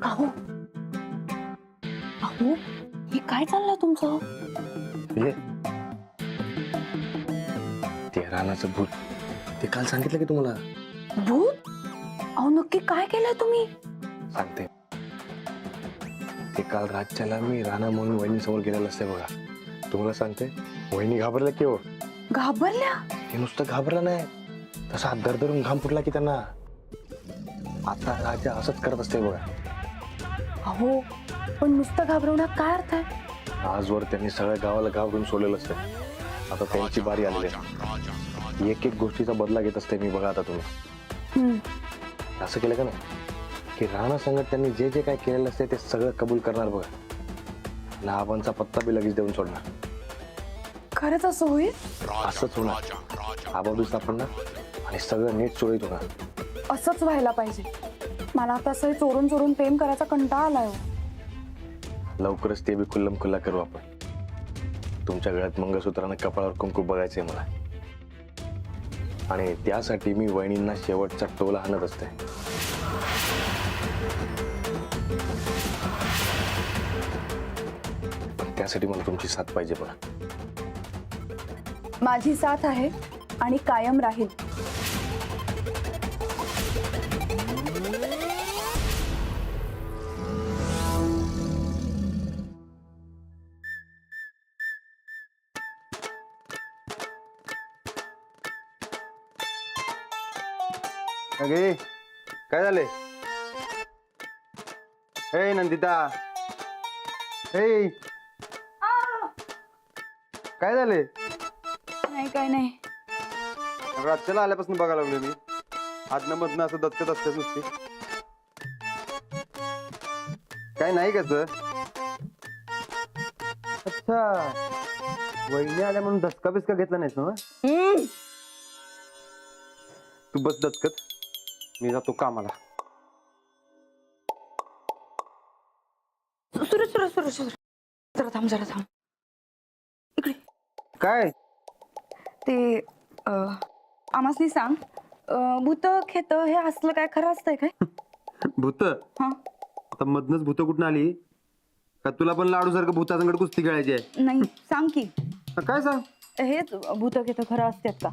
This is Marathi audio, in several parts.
अहो अहो हे काय चाललंय तुमचं? ये ते रानाचं भूत ते काल सांगितलं की तुम्हाला. भूत? अहो नक्की काय केलंय तुम्ही? सांगते. ते काल रातच्याला मी राणा म्हणून वहिनी समोर गेलेलं असते बघा. तुम्हाला सांगते वहिनी घाबरल्या की हो. घाबरल्या? ते नुसतं घाबरलं नाही, तसा दरदरून घाम फुटला की त्यांना. आता राजा असंच करत असते बघा. अहो पण नुसतं घाबरवण्यात काय अर्थ आहे? आजवर त्यांनी सगळ्या गावाला घाबरून सोडलेलं असते. आता त्यांची बारी आलेली आहे. एक एक गोष्टीचा बदला घेत असते मी बघा. आता तुम्ही असं केलं का नाही की राणा संगत त्यांनी जे जे काय केलेलं असते ते सगळं कबूल करणार बघा. लाभांचा पत्ता बी लगेच देऊन सोडणार. खरंच असं होईल? असंच होणार. आबा बी सापडणार आणि सगळं नीट सुरळीत होणार. असंच व्हायला पाहिजे. मला आता असं चोरून चोरून प्रेम करायचा कंटाळा आलाय. लवकरच ते बी खुल्लम खुल्ला करू आपण. तुमच्या गळ्यात मंगळसूत्रानं कपाळावर कुंकू बघायचंय मला. आणि त्यासाठी मी वहिनींना शेवटचा टोला आणत असते. पण त्यासाठी मला तुमची साथ पाहिजे बघा. माझी साथ आहे आणि कायम राहील. अगे काय झाले? हे नंदिता, हे काय झाले? नाही काय नाही. रातच्याला आल्यापासून बघायला लागलो मी. आदनं मधनं असं दचकत असतेच नुसती. काय नाही कस? अच्छा, वहिनी आल्या म्हणून धसका बिस्का घेतला नाहीस ना? तू बस दचकत, मी जातो कामाला. सुरेश जरा थांब इकडे. काय ते आमासनी सांग, भूत खेत हे असलं काय खरं असतंय काय? भूत? हा आता मधनच भूत कुठून आली? का तुला पण लाडू सारखं भूतासंगड कुस्ती खेळायची आहे? नाही सांग की. काय सांग? हेच भूत खेत खरं असतात का?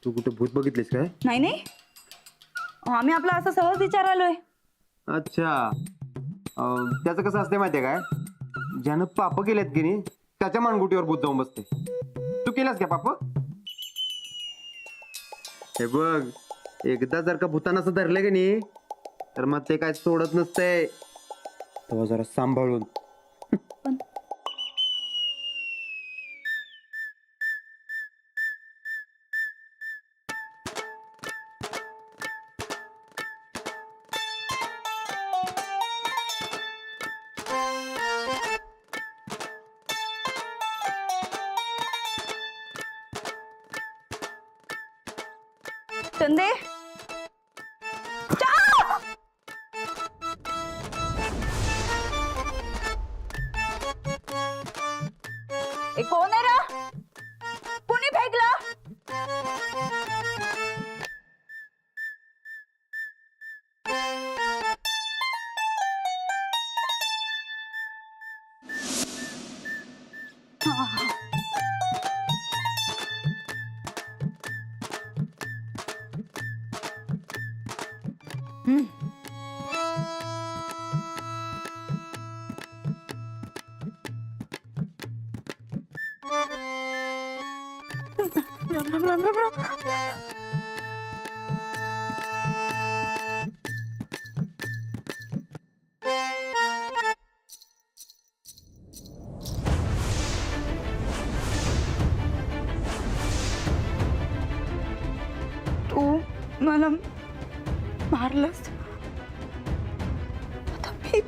तू कुठे भूत बघितलीस काय? नाही नाही, आम्ही आपला असं सहज विचारालोय. अच्छा, त्याचं कसं असते माहितीये काय? ज्यानं पाप केलेत की नाही त्याच्या मानगुटीवर भूत जाऊन बसते. तू केलास का पाप? हे बघ, एकदा जर का भूतानं असं धरलं की नाही तर मग ते काय सोडत नसतंय. तेव्हा जरा सांभाळून. चंदे, कोण आहे रा? कुणी फेकलं? तू मला मारलंस. आता मी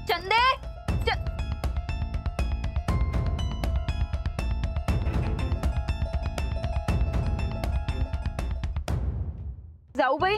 चंदे, जाऊ बाई.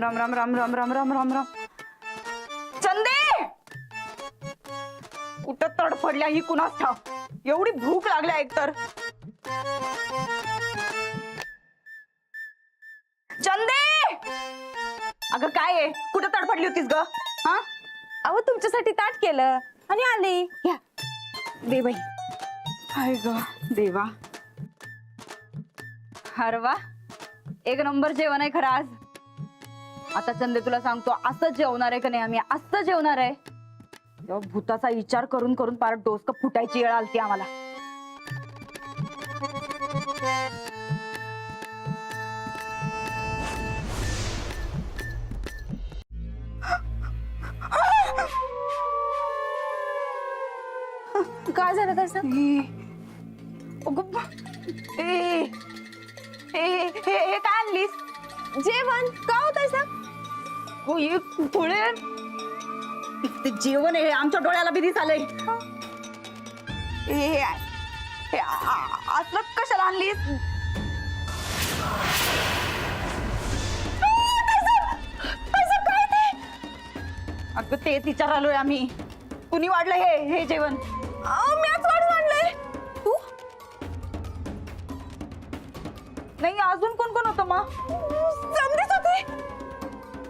राम राम राम राम राम राम राम राम राम. चंदे कुठं तडफडल्या ही कुणास ठाव. एवढी भूक लागल्या एकतर. चंदे अगं काय आहे, कुठं तडफडली होतीस ग? हा अहो तुमच्यासाठी ताट केलं आणि आले. या दे बाई. हाय ग देवा. अरे वा, एक नंबर जेवण आहे खरं आज. आता चंदे तुला सांगतो, असं जेवणार आहे का नाही आम्ही, असं जेवणार आहे. तेव्हा भूताचा विचार करून करून पार डोसकं फुटायची वेळ आलती आम्हाला. काय झालं तसं? हे काय आणलीस? जेवण का होत हो हे फुले. ते जेवण आहे आमच्या डोळ्याला बी दिसालंय. असलं कशाला आणलीस? अगं तेच विचारालोय आम्ही. कुणी वाढलं हे जेवण? मॅच वाढून आणलंय. तू नाही, अजून कोण कोण होतं मग? समजत होते.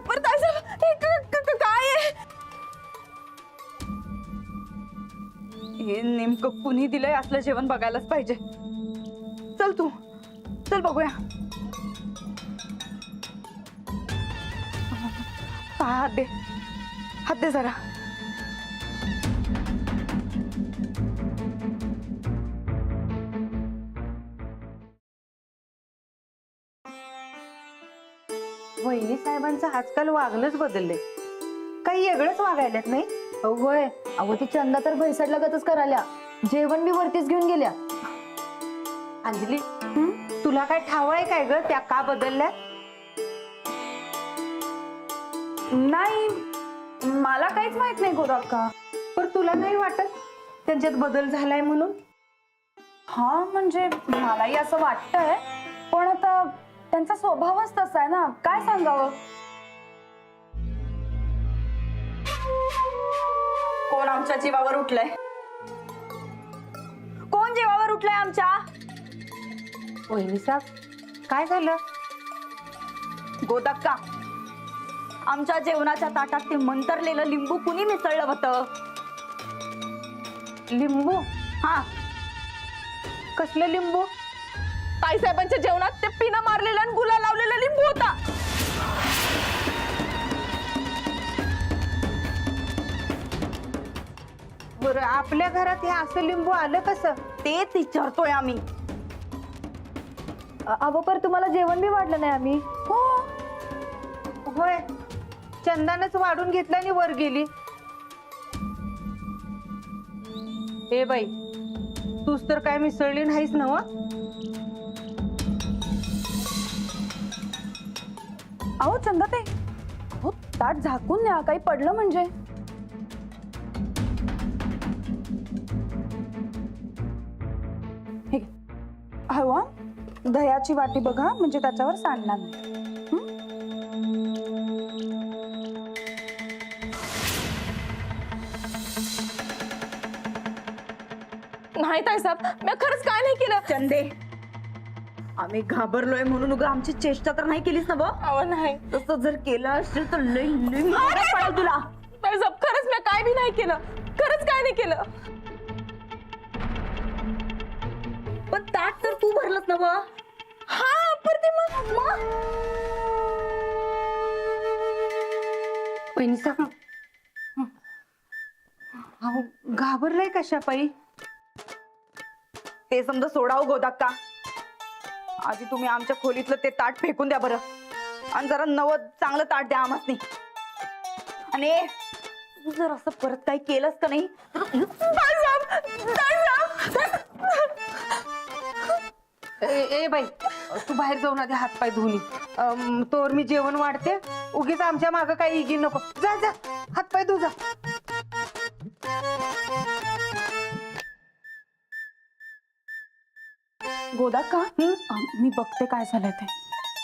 बरं काय झालं? हे काय आहे? हे नेमकं कुणी दिलंय असलं जेवण बघायलाच पाहिजे. चल तू चल बघूया. हात दे, हात दे जरा. वहिनी साहेबांचं आजकाल वागणंच बदललंय. काही वेगळंच वागायल्यात नाही. होय. अहो ती चंदा तर भैसडला गतच कराल्या. जेवण मी वरतीच घेऊन गेल्या. अंजली, तुला काय ठाव आहे काय ग त्या का बदलल्या? नाही, मला काहीच माहित नाही गोदाक्का. पण तुला नाही वाटत त्यांच्यात बदल झालाय म्हणून? हा म्हणजे मलाही असं वाटतंय, पण आता त्यांचा स्वभावच तसा आहे ना, काय सांगावं. कोण आमच्या जीवावर उठलंय? कोण जीवावर उठलंय आमच्या? वहिनी साहेब काय झालं? गोदक्का, आमच्या जेवणाच्या ताटात ते मंतरलेलं लिंबू कुणी मिसळलं होतं? लिंबू? हा, कसलं लिंबू? ताईसाहेबांच्या जेवणात ते पिना मारलेला आणि गुलाल लावलेला लिंबू होता. बरं आपल्या घरात हे असं लिंबू आलं कसं? तेच विचारतोय आम्ही. अहो पर तुम्हाला जेवण बी वाढलं नाही आम्ही. हो होय, चंदानच वाढून घेतला आणि वर गेली. ए बाई, तूच तर काय मिसळली नाहीस ना? अहो चंदा ते हो ताट झाकून न्या, काही पडलं म्हणजे. हे घे. हवा दह्याची वाटी बघा, म्हणजे त्याच्यावर सांडणार नाही. नाही ताईसाहेब, मी खरंच काय नाही केलं. चंदे, आम्ही घाबरलोय म्हणून उगा आमची चेष्टा तर नाही केलीस ना बघ. अहो नाही तसं जर केलं असेल तर लई लई महागात पडेल तुला. ताईसाहेब, खरंच मी काय बी नाही केलं, खरंच काय नाही केलं. पण ताट तर तू भरलंस ना बघ. हा पर ते मग वहिनीसा, अहो घाबरलाय कशा पायी? ते समजा सोडाव गोदाक्का. आधी तुम्ही आमच्या खोलीतलं ते ताट फेकून द्या बरं, आणि जरा नवं चांगलं ताट द्या आम्हासनी. आणि तू जर असं परत काही केलंस का नाही ए बाई, तू बाहेर जाऊन आधी हात पाय धुवून ये. तोवर मी जेवण वाढते. उगीच आमच्या मागं काही इगी नको. जा जा, हात पाय धु जा. गोदाक्का, मी बघते काय झालंय ते.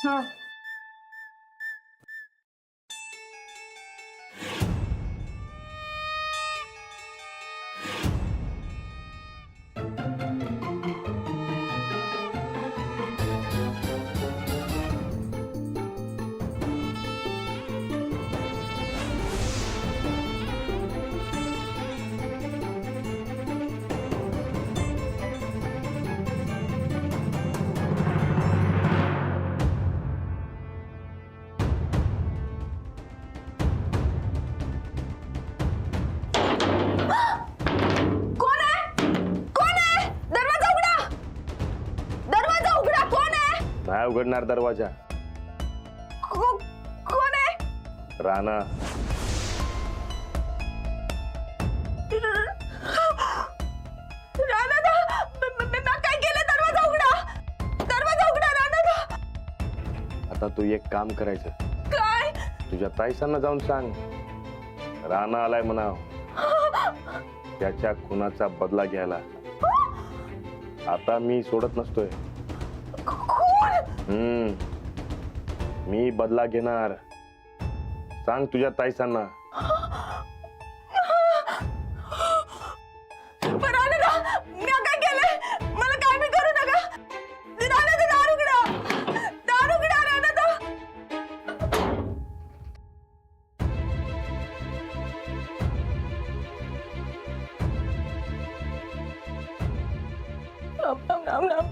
हा. कोण आहे? कोण आहे? दरवाजा उघडा, दरवाजा उघडा. कोण आहे? नाही उघडणार दरवाजा. कोण आहे? राणा. राणादा, काय केलं? दरवाजा उघडा, दरवाजा उघडा राणादा. आता तू एक काम करायचं, काय? तुझ्या ताईसांना जाऊन सांग राणा आलाय म्हणाव, त्याच्या खुनाचा बदला घ्यायला. आता मी सोडत नसतोय. मी बदला घेणार. सांग तुझ्या ताईसांना. राणादा, मी काय केलंय? मला काय बी करू नका. राणादा, दार उघडा, दार उघडा राणादा. राम राम राम.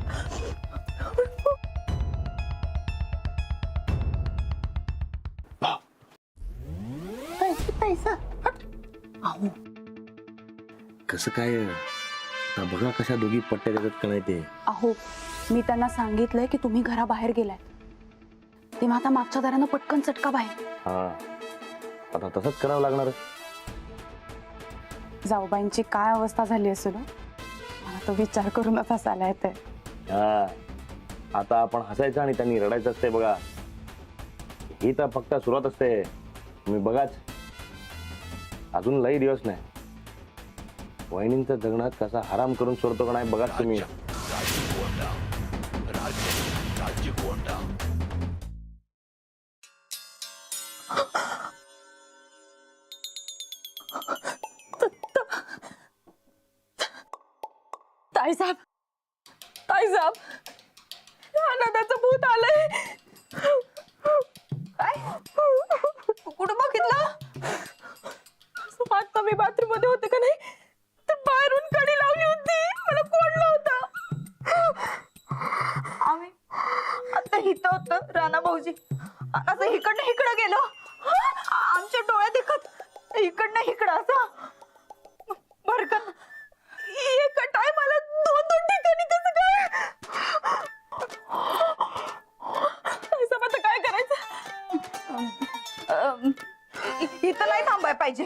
कसं काय? आता बघा कशा दोघी पट्ट्या देतात का नाही ते. अहो, मी त्यांना सांगितलंय की तुम्ही घराबाहेर गेलाय. तेव्हा आता मागच्या दारानं पटकन चटका बाहेर. हा, आता तसंच करावं लागणार. जाऊबाईंची काय अवस्था झाली असेल हो? मला तो विचार करूनच हसायला येतंय. हा, आता आपण हसायचं आणि त्यांनी रडायचं असते बघा. ही तर फक्त सुरुवात असते. तुम्ही बघाच, अजून लई दिवस नाही. वहिनींचं जगण्यात कसा हराम करून सोडतो का नाही बघाच तुम्ही. ताईसाहेब, ताईसाहेब, राणादाचं भूत आलंय. काय? कुठं बघितलं? आता मी बाथरूम मध्ये होते का नाही, तर बाहेरून कडी लावली होती, मला कोंडलं होतं. राणा भाऊजी असं इकडनं इकडं गेलो, आमच्या डोळ्यात देखत इकडनं इकडं असं भरकन एका टायमाला दोन ठिकाणी कसं काय? साहेब, आता काय करायचं? इथं नाही थांबाय पाहिजे.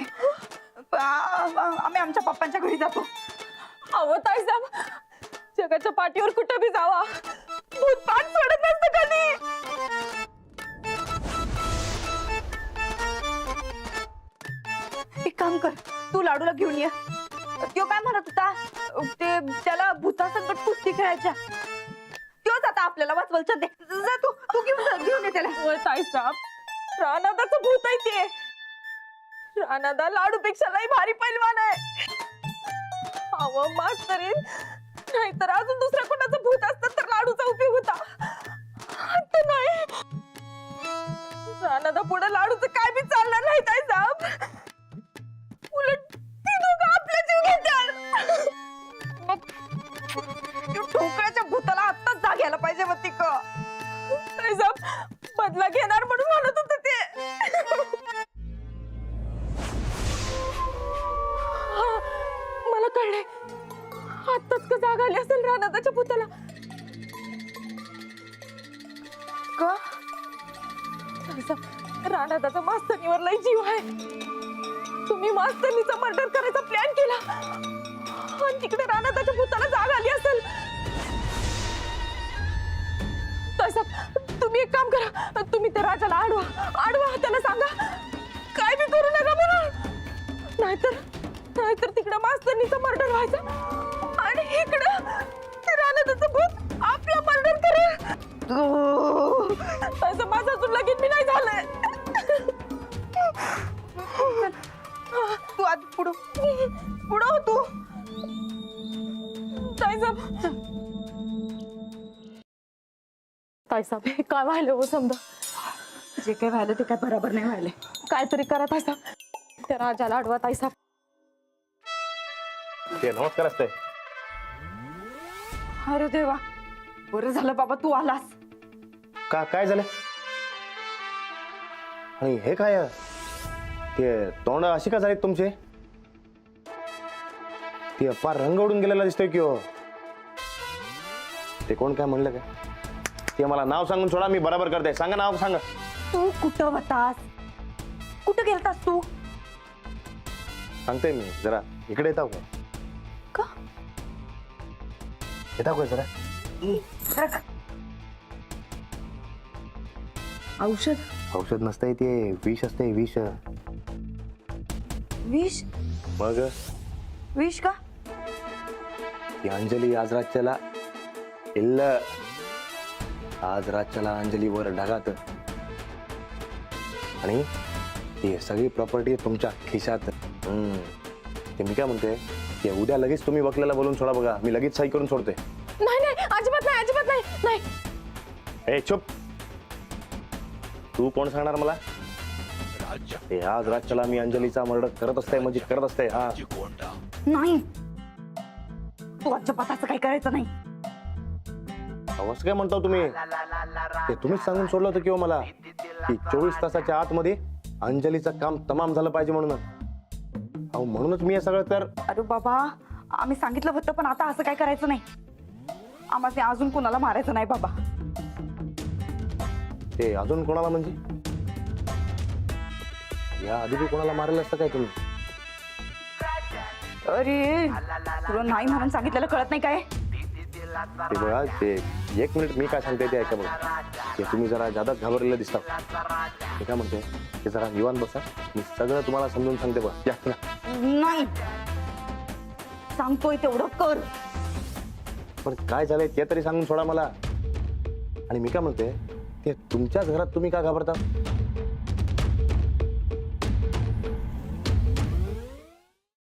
आम्ही आमच्या पप्पांच्या घरी जातो. अहो ताईसाहेब, जगाच्या पाठीवर कुठं बी जावा, भूत पाठ सोडत नसतं कधी. एक काम कर, तू लाडूला घेऊन ये. तो काय म्हणत होता, ते त्याला भूतासंकट कुस्ती खेळायच्या, तोच आता आपल्याला वाचवायचं. दे जा, तू घेऊन ये त्याला. ताईसाहेब, रानादाचं भूत आहे ते. रानादा लाडूपेक्षा लई भारी पैलवान आहे. अहो मास्तरी, नाहीतर अजून दुसऱ्या कोणाचं भूत असतं तर लाडूचा उपयोग होता. आता नाही. रानादा पुढे लाडूचं काय बी चालणार नाही ताईसाहेब. उलट ती दोघं आपला जीव घेतात. ठोकळ्याच्या भूताला आत्ताच जाग घ्यायला पाहिजे होती का ताईसाहेब? बदला घेणार म्हणून म्हणत होते ते. मला कळले, आत्ताच का जाग आली असेल रानादाच्या भूताला. का रानादाचा मास्तरणीवर लय जीव आहे. तुम्ही मास्तरणीचा मर्डर करायचा प्लॅन केला आणि तिकडे रानादाच्या भूताला जाग आली असेल. तुम्ही एक काम करा, तुम्ही त्या राजाला आडवा त्याला सांगा काय बी करू नका म्हणून. नाहीतर तिकडे मास्तरणीचा मर्डर व्हायचा आणि इकडं रानादाचं भूत आपला मर्डर करेल. तसं माझं अजून लगीन बी नाही झालंय. तू आधी पुढं हो तू. ताईसाहेब, हे काय व्हायलं हो? समजा जे काय व्हायलं ते काय बरोबर नाही व्हायलंय. काहीतरी करा ताईसाहेब, त्या राजाला अडवा ताईसाहेब. नमस्कार असते. अरे देवा, बरं झालं बाबा तू आलास. का काय झालं? आणि हे काय ते तोंड अशी का झालीत तुमचे? ते फार रंग उडून गेलेला दिसतोय की हो. ते कोण काय म्हणलं काय? ते मला नाव सांगून सोडा, मी बरोबर करते. सांगा नाव, सांगा. तू कुठं होतास? कुठं गेलतास तू? सांगते मी. जरा इकडे येताव का? येताव काय जरा? औषध नसतंय ते, विष असते. विष. विष? मग विष का? ती अंजली आज रातच्याला इल्ल. आज रातच्याला अंजली वर ढगात आणि ती सगळी प्रॉपर्टी तुमच्या खिशात. ते मी काय म्हणते, ते उद्या लगेच तुम्ही वकिलाला बोलून सोडा. बघा, मी लगेच सही करून सोडते. नाही, अजिबात नाही. ए चुप. तू कोण सांगणार मला? ते आज रातच्याला मी अंजलीचा मर्डर करत असते, म्हणजे करत असते. हा नाही, तू अजिबात असं काही करायचं नाही. असं काय म्हणतो तुम्ही? ते तुम्हीच सांगून सोडलं होतं किंवा मला की 24 तासाच्या आतमध्ये अंजलीचं काम तमाम झालं पाहिजे म्हणून. अहो म्हणूनच मी हे सगळं तर. अरे बाबा, आम्ही सांगितलं होतं, पण आता असं काय करायचं नाही. आम्हाला अजून कोणाला मारायचं नाही बाबा. ते अजून कोणाला म्हणजे? या आधी बी कोणाला मारलं असतं काय तुम्ही? अरे तुला नाही म्हणून सांगितलेलं कळत नाही काय? ते बघा, ते 1 मिनिट मी काय सांगते ते ऐका बघा. ते तुम्ही जरा जादाच घाबरलेलं दिसता. ते काय म्हणते, ते जरा निवांत बसा, मी सगळं तुम्हाला समजून सांगते. बघा या ना. नाही, सांगतोय तेवढं कर. पण काय झालंय ते तरी सांगून सोडा मला. आणि मी काय म्हणते, ते तुमच्याच घरात तुम्ही का घाबरता?